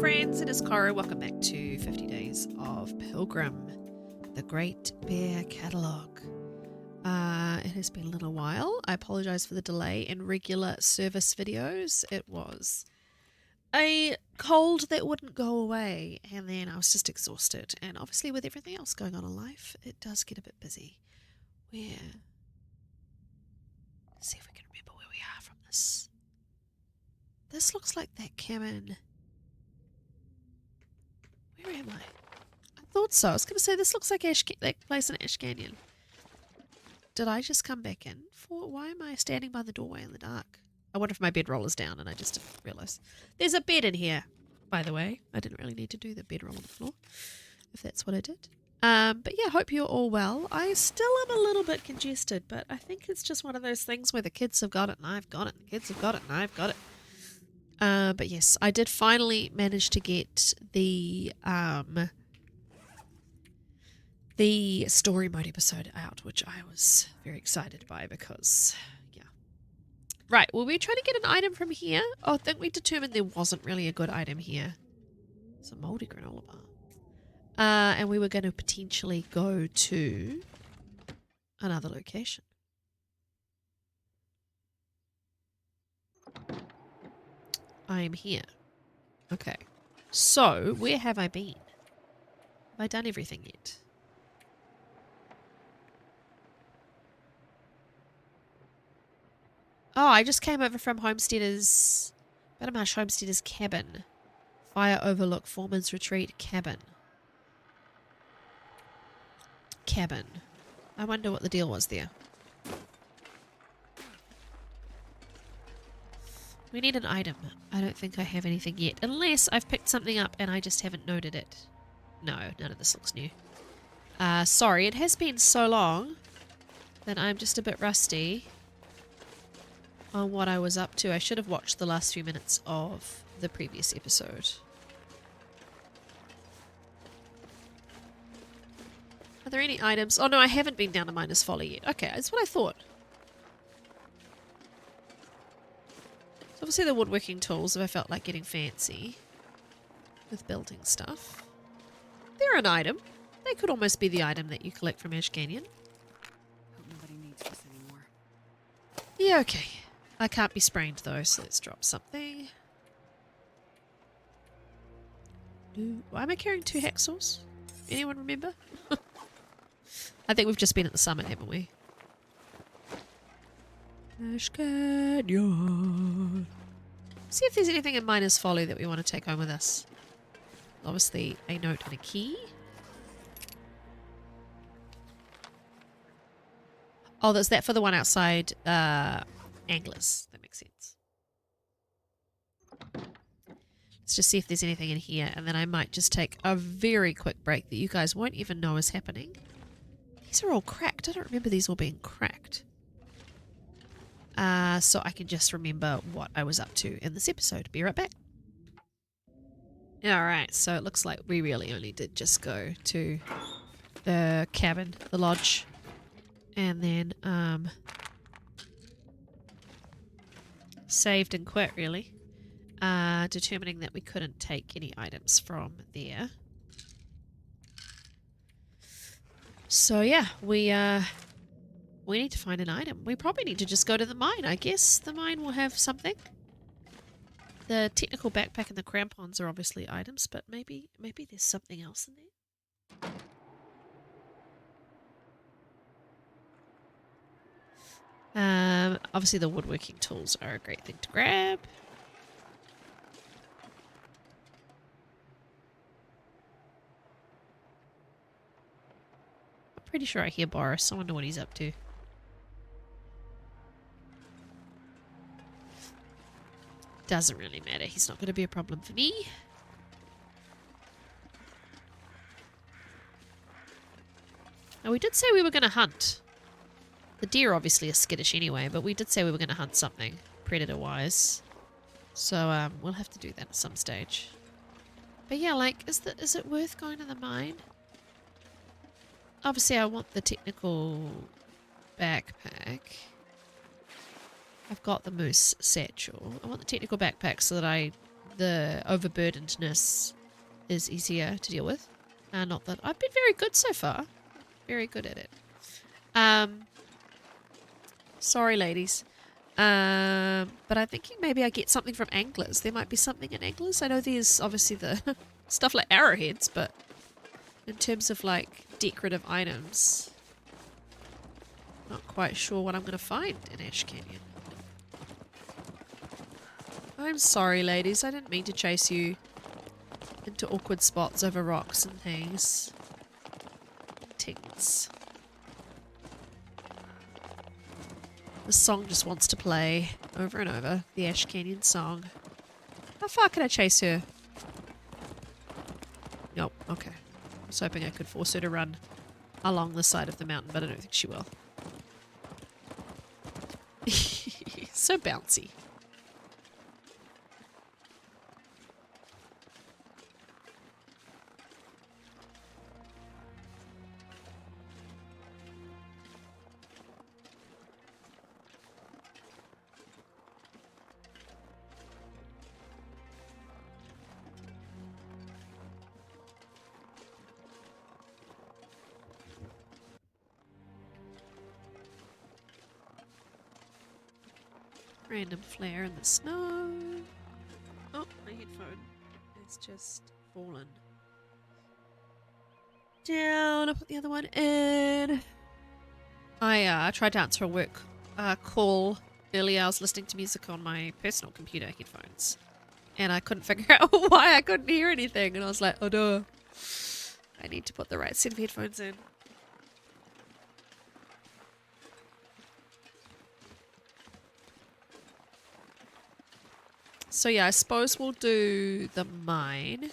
friends, it is Cora. Welcome back to 50 Days of Pilgrim, the Great Bear Catalogue. It has been a little while. I apologise for the delay in regular service videos. It was a cold that wouldn't go away, and then I was just exhausted. And obviously with everything else going on in life, it does get a bit busy. Let's see if we can remember where we are from this. This looks like that cabin. Where am I? I thought so. I was going to say this looks like that place in Ash Canyon. Did I just come back in? Why am I standing by the doorway in the dark? I wonder if my bedroll is down and I just didn't realise. There's a bed in here, by the way. I didn't really need to do the bedroll on the floor, if that's what I did. But yeah, hope you're all well. I still am a little bit congested, but I think it's just one of those things where the kids have got it and I've got it, and the kids have got it and I've got it. But yes, I did finally manage to get the story mode episode out, which I was very excited by because, yeah. Right, well, we're trying to get an item from here. Oh, I think we determined there wasn't really a good item here. It's a moldy granola bar. And we were going to potentially go to another location. I am here. Okay. So, where have I been? Have I done everything yet? Oh, I just came over from Homesteader's... Bettermarsh Homesteader's cabin. Fire Overlook Foreman's Retreat cabin. Cabin. I wonder what the deal was there. We need an item. I don't think I have anything yet. Unless I've picked something up and I just haven't noted it. No, none of this looks new. Sorry, it has been so long that I'm just a bit rusty on what I was up to. I should have watched the last few minutes of the previous episode. Are there any items? Oh no, I haven't been down to Miner's Folly yet. Okay, that's what I thought. Obviously the woodworking tools if I felt like getting fancy with building stuff. They're an item. They could almost be the item that you collect from Ash Canyon. Hope nobody needs this anymore. Yeah, okay. I can't be sprained though, so let's drop something. Why am I carrying 2 hacksaws? Anyone remember? I think we've just been at the summit, haven't we? Ash Canyon. See if there's anything in Miner's Folly that we want to take home with us. Obviously, a note and a key. Oh, there's that for the one outside Anglers. That makes sense. Let's just see if there's anything in here, and then I might just take a very quick break that you guys won't even know is happening. These are all cracked. I don't remember these all being cracked. So I can just remember what I was up to in this episode. Be right back. Alright, so it looks like we really only did just go to the cabin, the lodge, and then saved and quit really, determining that we couldn't take any items from there. So yeah, we need to find an item. We probably need to just go to the mine. I guess the mine will have something. The technical backpack and the crampons are obviously items, but maybe there's something else in there. Obviously the woodworking tools are a great thing to grab. I'm pretty sure I hear Boris. I wonder what he's up to. Doesn't really matter. He's not going to be a problem for me. Now, we did say we were going to hunt. The deer obviously are skittish anyway, but we did say we were going to hunt something, predator-wise. So, we'll have to do that at some stage. But yeah, like, is it worth going to the mine? Obviously, I want the technical backpack. I've got the moose satchel. I want the technical backpack so that I the overburdenedness is easier to deal with. Not that I've been very good so far. Very good at it. Sorry, ladies. But I'm thinking maybe I get something from anglers. There might be something in anglers. I know there's obviously the stuff like arrowheads, but in terms of like decorative items, not quite sure what I'm going to find in Ash Canyon. I'm sorry, ladies. I didn't mean to chase you into awkward spots over rocks and things. Tings. The song just wants to play over and over. The Ash Canyon song. How far can I chase her? Nope. Okay. I was hoping I could force her to run along the side of the mountain, but I don't think she will. So bouncy. Random flare in the snow. Oh, my headphone has just fallen down. I'll put the other one in. I tried to answer a work call earlier. I was listening to music on my personal computer headphones, and I couldn't figure out why I couldn't hear anything. And I was like, oh no, I need to put the right set of headphones in. So yeah, I suppose we'll do the mine.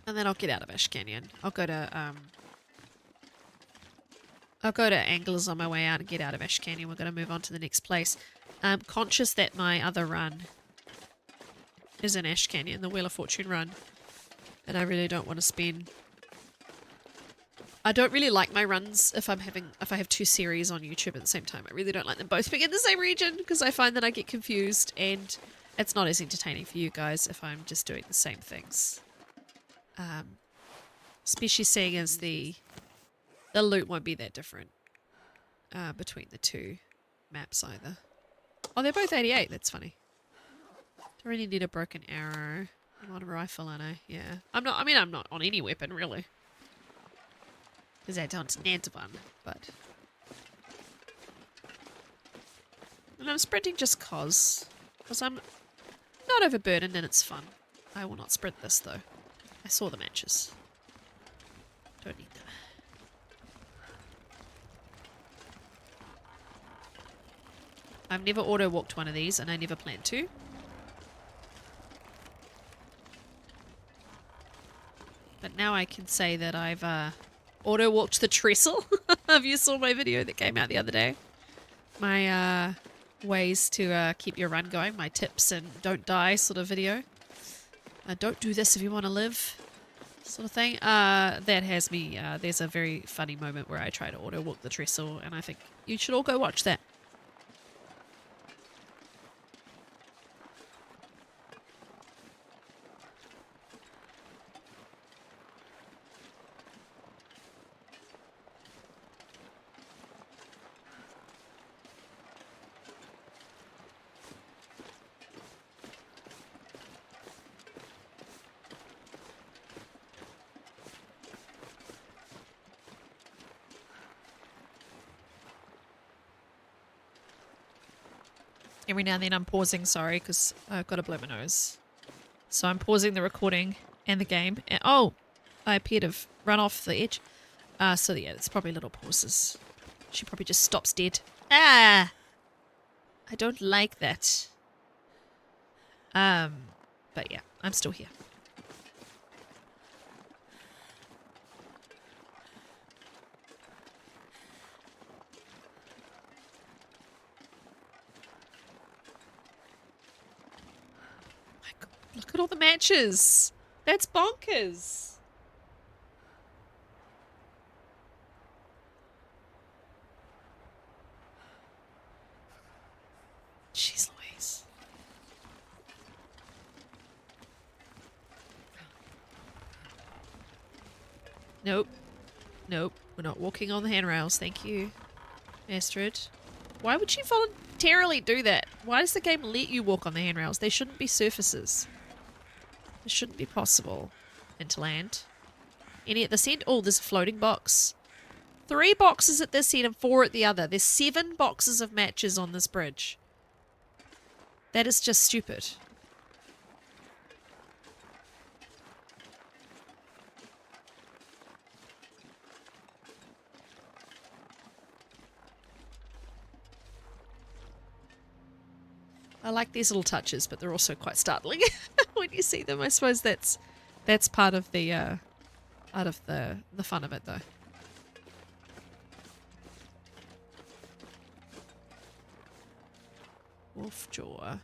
And then I'll get out of Ash Canyon. I'll go to Anglers on my way out and get out of Ash Canyon. We're going to move on to the next place. I'm conscious that my other run is in Ash Canyon, the Wheel of Fortune run. And I really don't want to spend... I don't really like my runs if I have two series on YouTube at the same time. I really don't like them both being in the same region because I find that I get confused and it's not as entertaining for you guys if I'm just doing the same things. Especially seeing as the loot won't be that different between the two maps either. Oh, they're both 88. That's funny. Don't really need a broken arrow. I'm on a rifle, aren't I? Yeah. I'm not on any weapon, really. Because I don't need one, but... And I'm sprinting just cause. Because I'm not overburdened and it's fun. I will not sprint this, though. I saw the matches. Don't need them. I've never auto-walked one of these, and I never plan to. But now I can say that I've auto-walked the trestle. If you saw my video that came out the other day. My ways to keep your run going. My tips and don't die sort of video. Don't do this if you want to live sort of thing. That has me... there's a very funny moment where I try to auto-walk the trestle. And I think you should all go watch that. Every now and then I'm pausing, sorry, because I've got to blow my nose. So I'm pausing the recording and the game. And, oh, I appear to have run off the edge. So yeah, it's probably little pauses. She probably just stops dead. Ah! I don't like that. But yeah, I'm still here. Look at all the matches. That's bonkers. Nope. Nope. We're not walking on the handrails. Thank you, Astrid. Why would you voluntarily do that? Why does the game let you walk on the handrails? They shouldn't be surfaces. It shouldn't be possible. Into land. Any at this end? Oh, there's a floating box. 3 boxes at this end and 4 at the other. There's 7 boxes of matches on this bridge. That is just stupid. I like these little touches, but they're also quite startling when you see them. I suppose that's part of the fun of it, though. Wolf jaw. I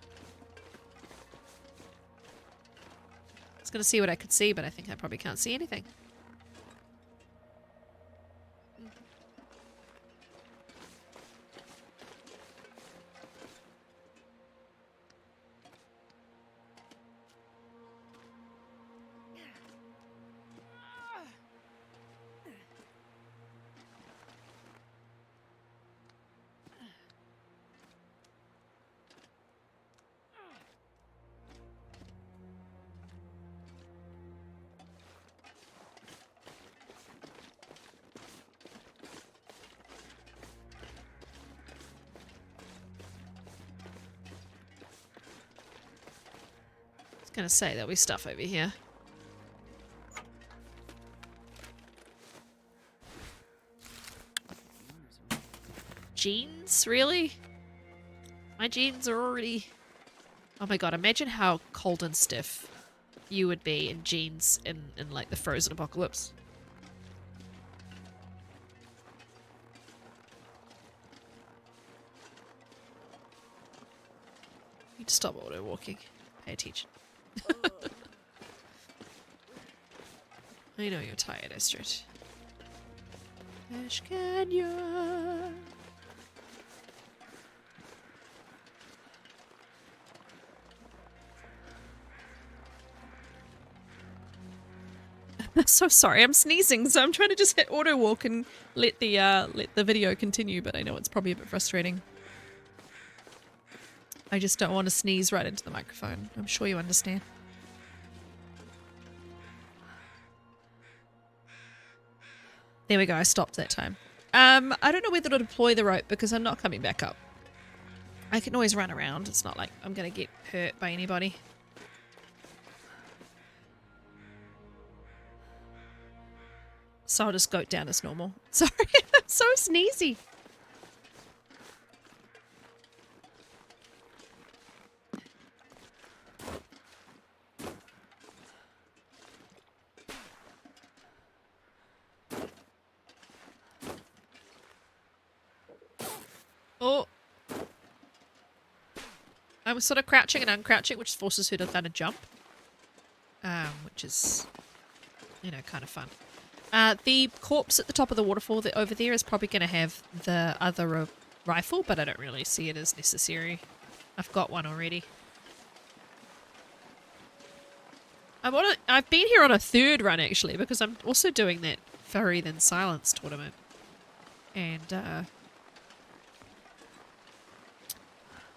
was going to see what I could see, but I think I probably can't see anything. Gonna say there'll be stuff over here. Jeans? Really? My jeans are already... Oh my god, imagine how cold and stiff you would be in jeans in like the frozen apocalypse. You need to stop auto walking. Pay attention. I know you're tired, Astrid. Ash Canyon. I'm so sorry, I'm sneezing, so I'm trying to just hit auto walk and let the video continue, but I know it's probably a bit frustrating. I just don't want to sneeze right into the microphone. I'm sure you understand. There we go, I stopped that time. I don't know whether to deploy the rope because I'm not coming back up. I can always run around. It's not like I'm going to get hurt by anybody. So I'll just go down as normal. Sorry, I'm so sneezy. Oh. I was sort of crouching and uncrouching, which forces her to kind of jump. Which is, you know, kind of fun. The corpse at the top of the waterfall over there is probably going to have the other rifle, but I don't really see it as necessary. I've got one already. I've been here on a 3rd run, actually, because I'm also doing that Furry Then Silence tournament. And,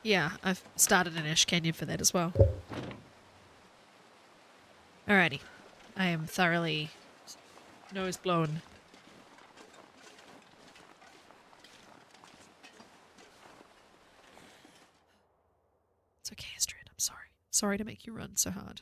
yeah, I've started an Ash Canyon for that as well. Alrighty. I am thoroughly nose blown. It's okay, Astrid. I'm sorry. Sorry to make you run so hard.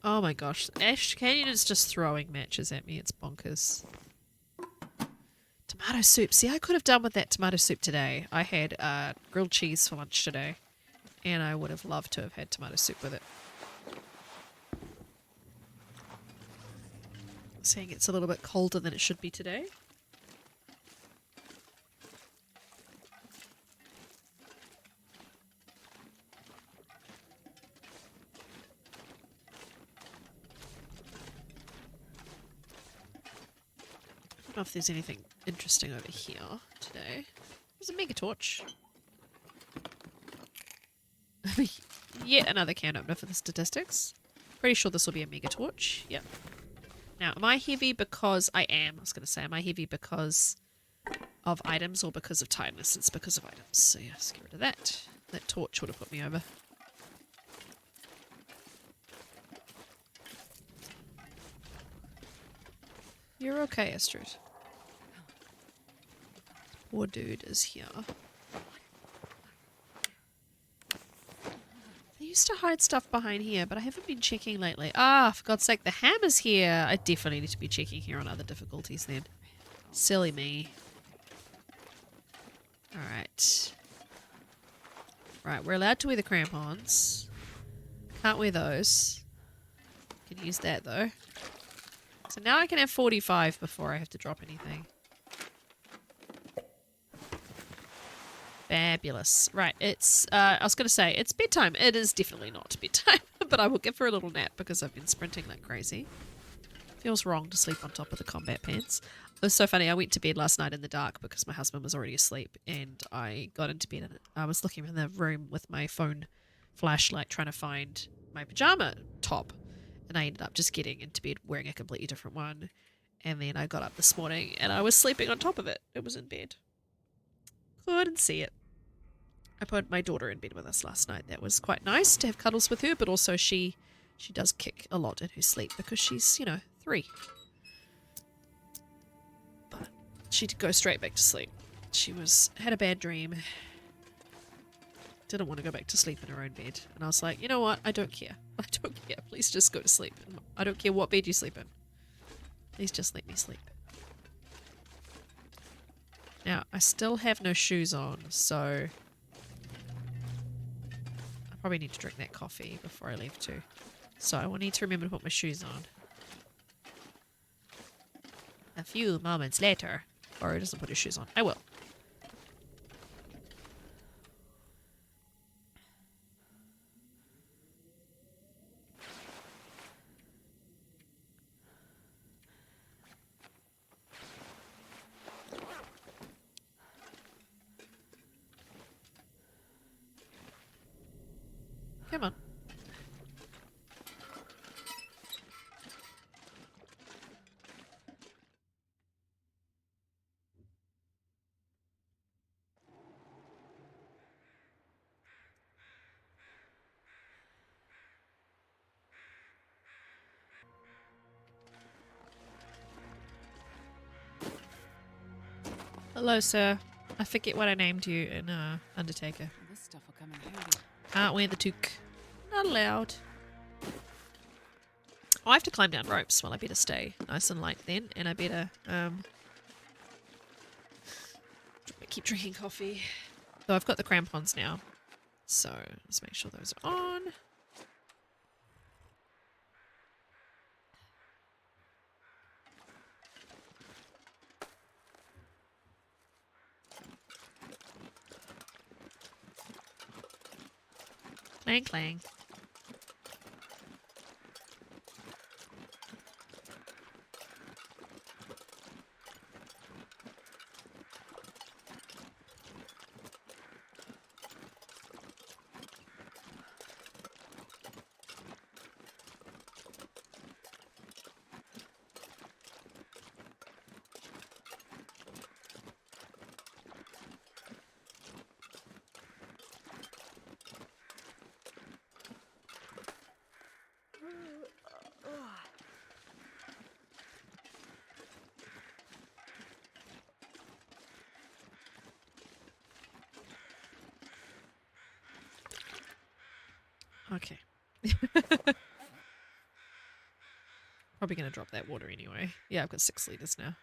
Oh my gosh. Ash Canyon is just throwing matches at me. It's bonkers. Tomato soup. See, I could have done with that tomato soup today. I had grilled cheese for lunch today. And I would have loved to have had tomato soup with it. Saying it's a little bit colder than it should be today. don't know if there's anything interesting over here today. There's a mega torch. Yet another can opener for the statistics. Pretty sure this will be a mega torch. Yep. Now, am I heavy because I am? I was going to say, am I heavy because of items or because of tiredness? It's because of items. So yeah, let's get rid of that. That torch would have put me over. You're okay, Astrid. Poor dude is here. They used to hide stuff behind here, but I haven't been checking lately. Ah, for God's sake, the hammer's here. I definitely need to be checking here on other difficulties then. Silly me. Alright. Right, we're allowed to wear the crampons. Can't wear those. Can use that though. So now I can have 45 before I have to drop anything. Fabulous. Right, it's, I was going to say, it's bedtime. It is definitely not bedtime, but I will give her a little nap because I've been sprinting like crazy. Feels wrong to sleep on top of the combat pants. It was so funny, I went to bed last night in the dark because my husband was already asleep, and I got into bed and I was looking in the room with my phone flashlight trying to find my pajama top, and I ended up just getting into bed wearing a completely different one, and then I got up this morning and I was sleeping on top of it. It was in bed. Couldn't see it. I put my daughter in bed with us last night. That was quite nice to have cuddles with her, but also she does kick a lot in her sleep because she's, you know, 3. But she'd go straight back to sleep. She had a bad dream. Didn't want to go back to sleep in her own bed. And I was like, you know what? I don't care. I don't care. Please just go to sleep. I don't care what bed you sleep in. Please just let me sleep. Now, I still have no shoes on, so I probably need to drink that coffee before I leave too. So I will need to remember to put my shoes on. A few moments later. Or he doesn't put his shoes on. I will. Come on. Hello, sir. I forget what I named you in Undertaker. This stuff will come in handy. Can't wear the toque. Not allowed. Oh, I have to climb down ropes. Well, I better stay nice and light then, and I better keep drinking coffee. So I've got the crampons now, so let's make sure those are on. Clang, clang. Okay. Probably going to drop that water anyway. Yeah, I've got 6 litres now.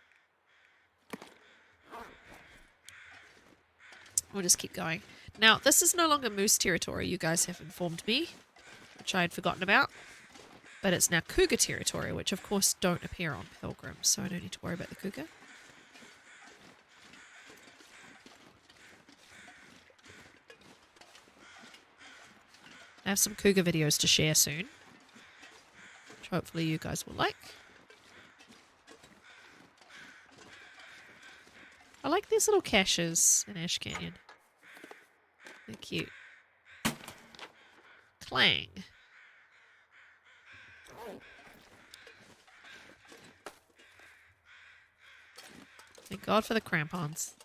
We'll just keep going. Now, this is no longer moose territory, you guys have informed me, which I had forgotten about. But it's now cougar territory, which of course don't appear on Pilgrim, so I don't need to worry about the cougar. I have some cougar videos to share soon, which hopefully you guys will like. these little caches in Ash Canyon. They're cute. Clang. Thank God for the crampons.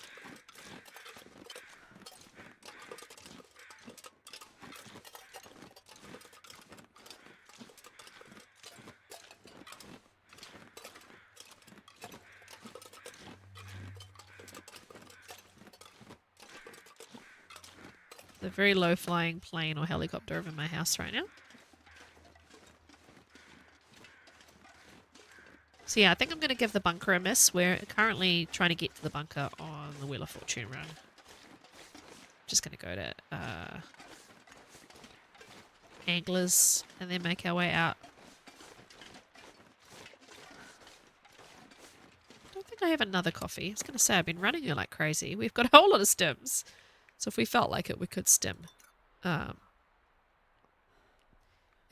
The very low-flying plane or helicopter over my house right now. So yeah, I think I'm going to give the bunker a miss. We're currently trying to get to the bunker on the Wheel of Fortune run. Just going to go to Anglers and then make our way out. I don't think I have another coffee. I was going to say I've been running it like crazy. We've got a whole lot of stims. So if we felt like it, we could stim at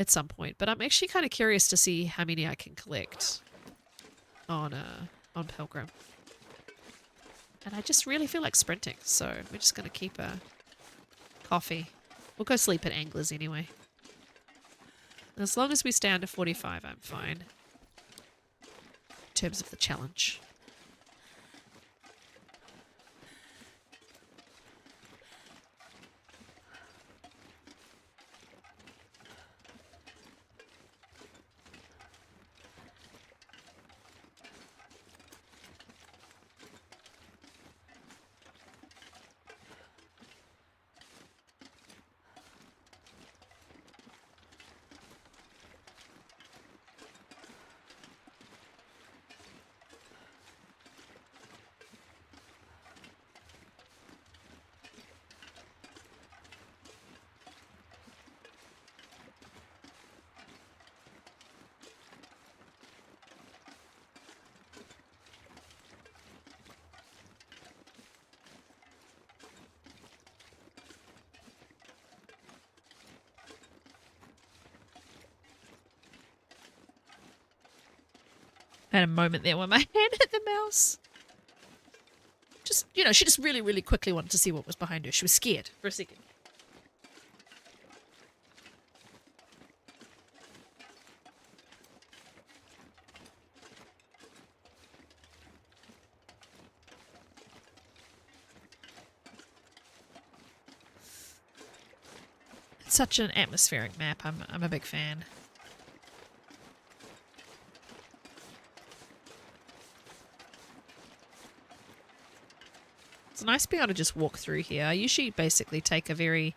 some point. But I'm actually kind of curious to see how many I can collect on Pilgrim. And I just really feel like sprinting, so we're just going to keep a coffee. We'll go sleep at Anglers anyway. As long as we stay under 45, I'm fine. In terms of the challenge. I had a moment there where my hand hit the mouse. Just, you know, she just really, really quickly wanted to see what was behind her. She was scared for a second. It's such an atmospheric map. I'm a big fan. It's nice being able to just walk through here. I usually basically take a very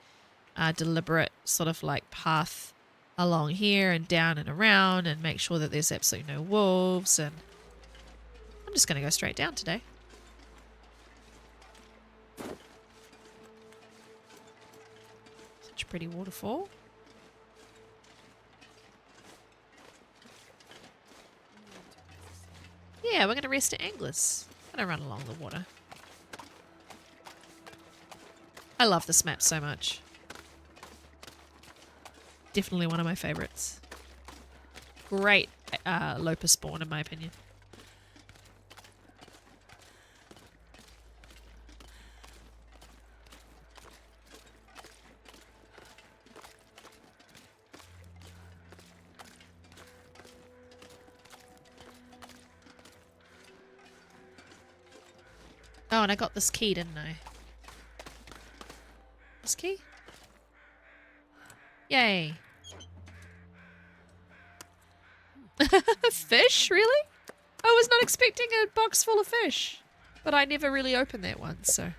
deliberate sort of like path along here and down and around and make sure that there's absolutely no wolves, and I'm just going to go straight down today. Such a pretty waterfall. Yeah, we're going to rest at Anglers. Going to run along the water. I love this map so much. Definitely one of my favorites. Great Loper spawn, in my opinion. Oh, and I got this key, didn't I? This key? Yay. Fish? Really? I was not expecting a box full of fish. But I never really opened that one, so...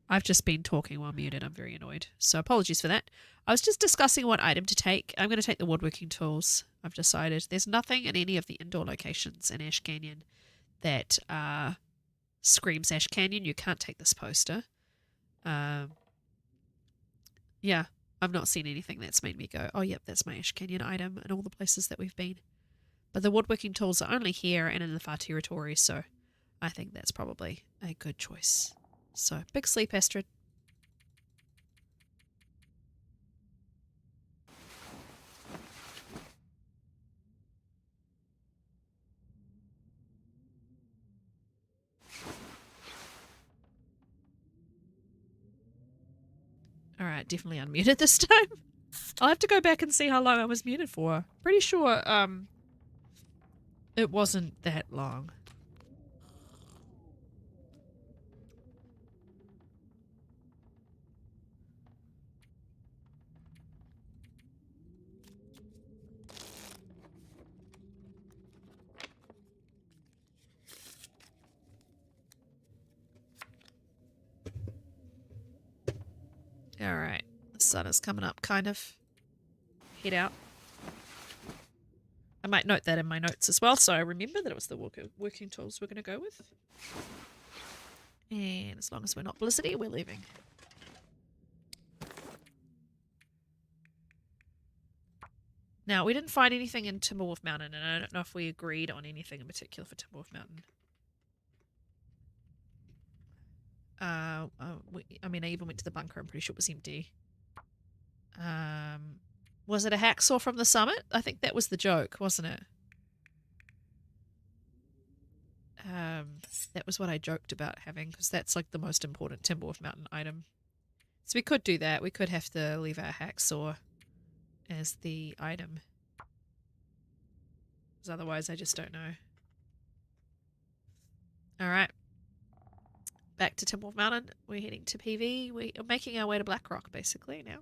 I've just been talking while muted. I'm very annoyed. So apologies for that. I was just discussing what item to take. I'm going to take the woodworking tools. I've decided there's nothing in any of the indoor locations in Ash Canyon that screams Ash Canyon. You can't take this poster. Yeah. I've not seen anything that's made me go, oh, yep, that's my Ash Canyon item in all the places that we've been. But the woodworking tools are only here and in the far territory, so I think that's probably a good choice. So, big sleep, Astrid. Alright, definitely unmuted this time. I'll have to go back and see how long I was muted for. Pretty sure, it wasn't that long. Alright, the sun is coming up, kind of. Head out. I might note that in my notes as well, so I remember that it was the working tools we're going to go with. And as long as we're not blizzardy, we're leaving. Now, we didn't find anything in Timberwolf Mountain, and I don't know if we agreed on anything in particular for Timberwolf Mountain. I mean, I even went to the bunker. I'm pretty sure it was empty. Was it a hacksaw from the summit? I think that was the joke, wasn't it? That was what I joked about having, because that's like the most important Timberwolf Mountain item. So we could do that. We could have to leave our hacksaw as the item. Because otherwise I just don't know. Alright. Back to Timberwolf Mountain. We're heading to PV. We are making our way to Blackrock, basically, now.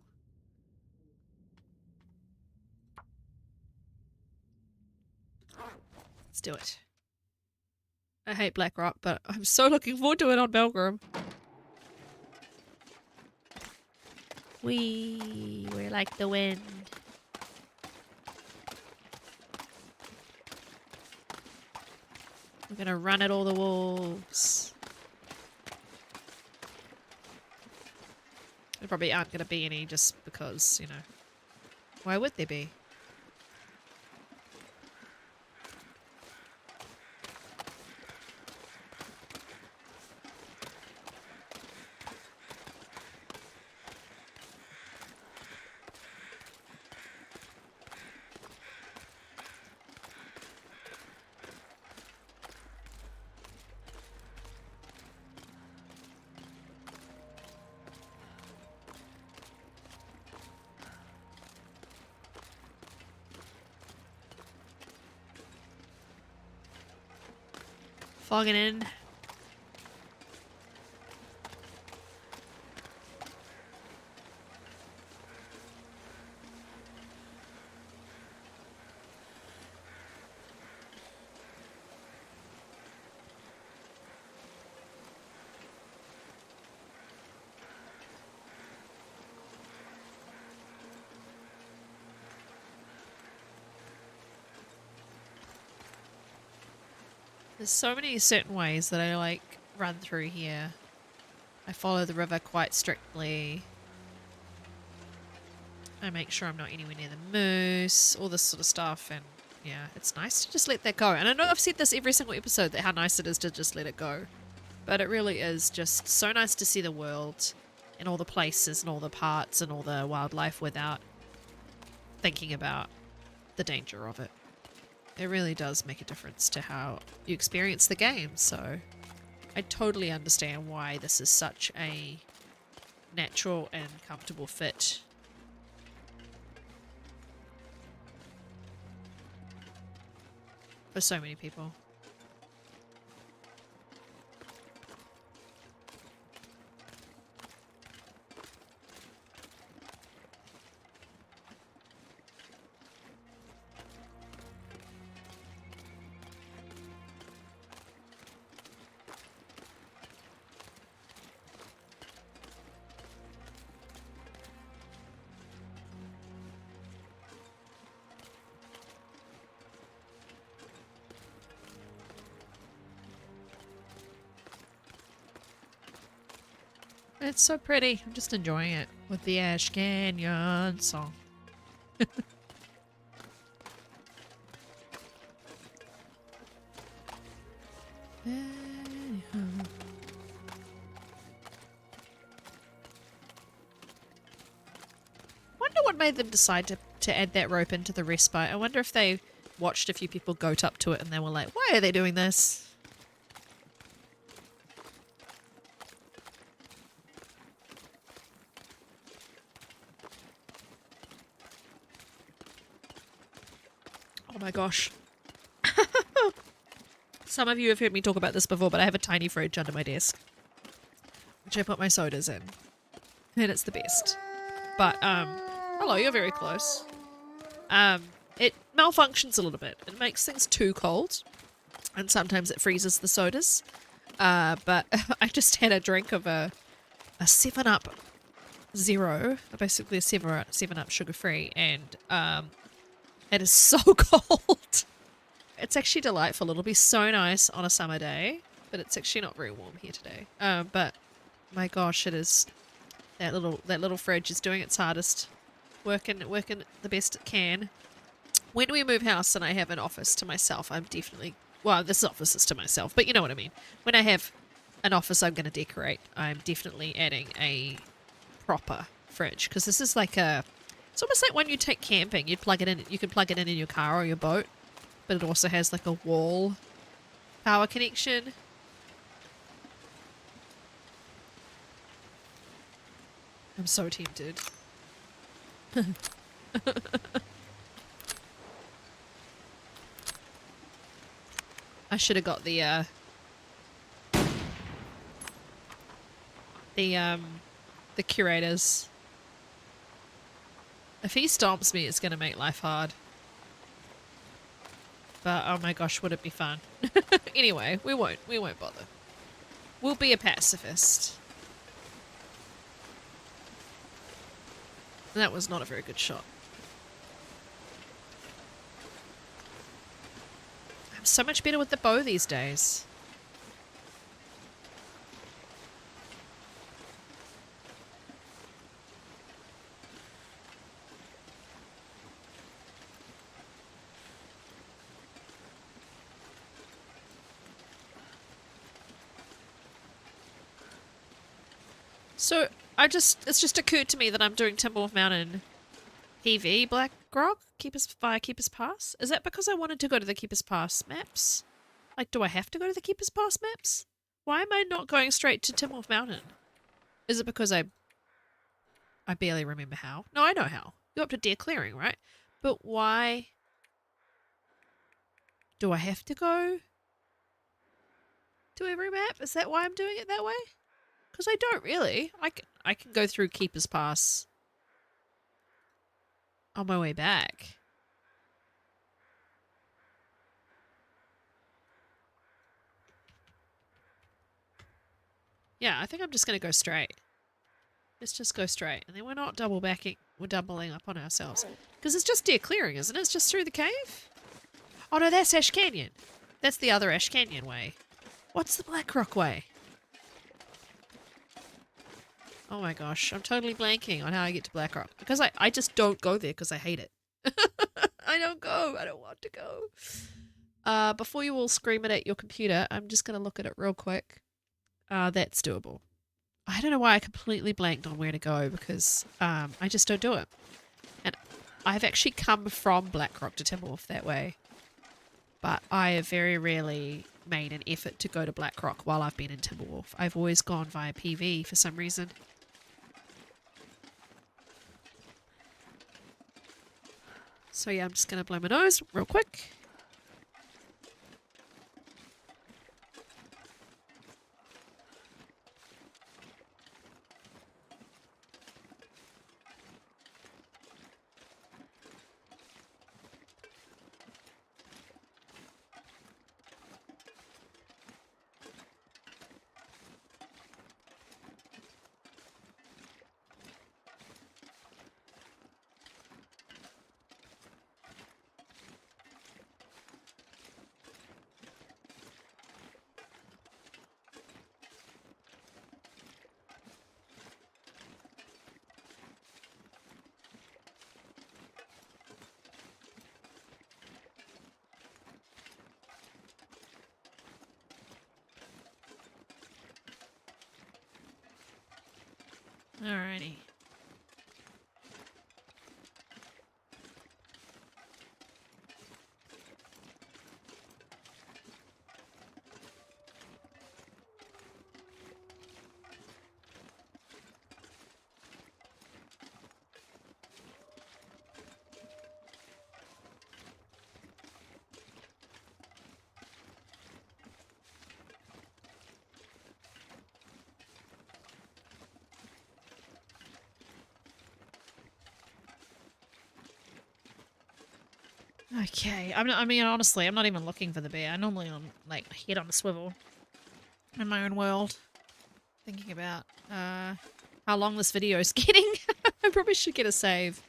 Let's do it. I hate Blackrock, but I'm so looking forward to it on Pilgrim. We're like the wind. We're gonna run at all the wolves. There probably aren't gonna be any just because, you know. Why would there be? Fogging in. There's so many certain ways that I like run through here. I follow the river quite strictly. I make sure I'm not anywhere near the moose, all this sort of stuff, and yeah, it's nice to just let that go. And I know I've said this every single episode, that how nice it is to just let it go. But it really is just so nice to see the world and all the places and all the parts and all the wildlife without thinking about the danger of it. It really does make a difference to how you experience the game, so I totally understand why this is such a natural and comfortable fit. For so many people. It's so pretty. I'm just enjoying it. with the Ash Canyon song. Wonder what made them decide to add that rope into the respite. I wonder if they watched a few people goat up to it and they were like, why are they doing this? Oh my gosh. Some of you have heard me talk about this before, but I have a tiny fridge under my desk, which I put my sodas in. And it's the best. But, hello, you're very close. It malfunctions a little bit. It makes things too cold. And sometimes it freezes the sodas. But I just had a drink of a 7-Up Zero. Basically a 7-Up sugar-free. And, it is so cold. It's actually delightful. It'll be so nice on a summer day. But it's actually not very warm here today. But, my gosh, it is... That little fridge is doing its hardest, working the best it can. When we move house and I have an office to myself, I'm definitely, well, this office is to myself, but you know what I mean. When I have an office I'm going to decorate, I'm definitely adding a proper fridge, because this is like it's almost like when you take camping, you can plug it in your car or your boat, but it also has like a wall power connection. I'm so tempted. I should have got the curators. If he stomps me, it's gonna make life hard. But oh my gosh, would it be fun? Anyway, we won't bother. We'll be a pacifist. That was not a very good shot. I'm so much better with the bow these days. So it's just occurred to me that I'm doing Timberwolf Mountain PV Black Rock via Keeper's Pass. Is that because I wanted to go to the Keeper's Pass maps? Like, do I have to go to the Keeper's Pass maps? Why am I not going straight to Timberwolf Mountain? Is it because I barely remember how? No, I know how. Go up to Deer Clearing, right? But why do I have to go to every map? Is that why I'm doing it that way? Because I don't really. I can go through Keeper's Pass on my way back. Yeah, I think I'm just going to go straight. Let's just go straight. And then we're not we're doubling up on ourselves. Because it's just Deer Clearing, isn't it? It's just through the cave? Oh no, that's Ash Canyon. That's the other Ash Canyon way. What's the Black Rock way? Oh my gosh, I'm totally blanking on how I get to Black Rock. Because I just don't go there because I hate it. I don't go. I don't want to go. Before you all scream it at your computer, I'm just going to look at it real quick. That's doable. I don't know why I completely blanked on where to go because I just don't do it. And I've actually come from Black Rock to Timberwolf that way. But I have very rarely made an effort to go to Black Rock while I've been in Timberwolf. I've always gone via PV for some reason. So yeah, I'm just going to blow my nose real quick. Alrighty. Okay, I mean, honestly, I'm not even looking for the bear. I normally on like head on a swivel in my own world, thinking about how long this video is getting. I probably should get a save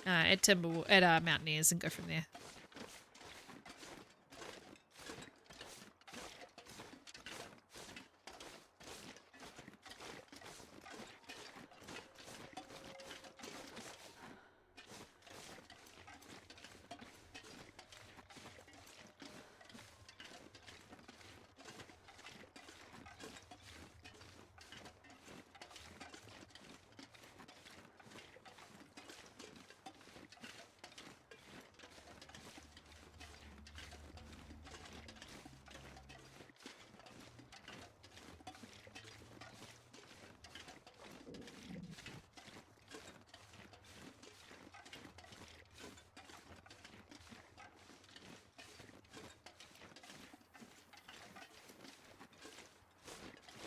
at Mountaineers and go from there.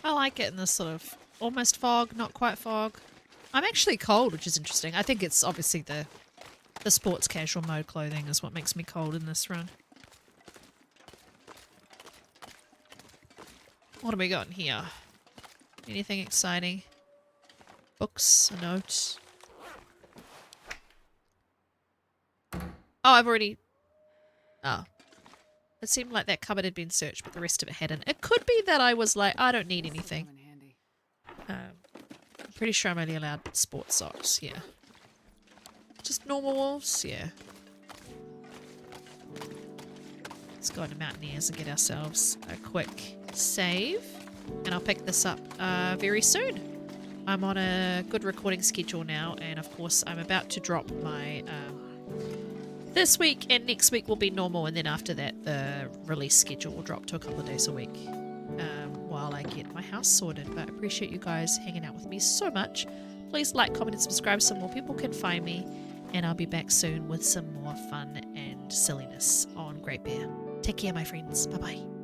I like it in this sort of almost fog, not quite fog. I'm actually cold, which is interesting. I think it's obviously the sports casual mode clothing is what makes me cold in this run. What have we got in here? Anything exciting? Books, a note. Oh, I've already... Oh. It seemed like that cupboard had been searched, but the rest of it hadn't. It could be that I was like, I don't need anything. I'm pretty sure I'm only allowed sports socks, yeah. Just normal wolves, yeah. Let's go into Mountaineers and get ourselves a quick save. And I'll pick this up very soon. I'm on a good recording schedule now, and of course I'm about to drop my... this week and next week will be normal, and then after that the release schedule will drop to a couple of days a week while I get my house sorted. But I appreciate you guys hanging out with me so much. Please like, comment and subscribe so more people can find me, and I'll be back soon with some more fun and silliness on Great Bear. Take care, my friends. Bye bye.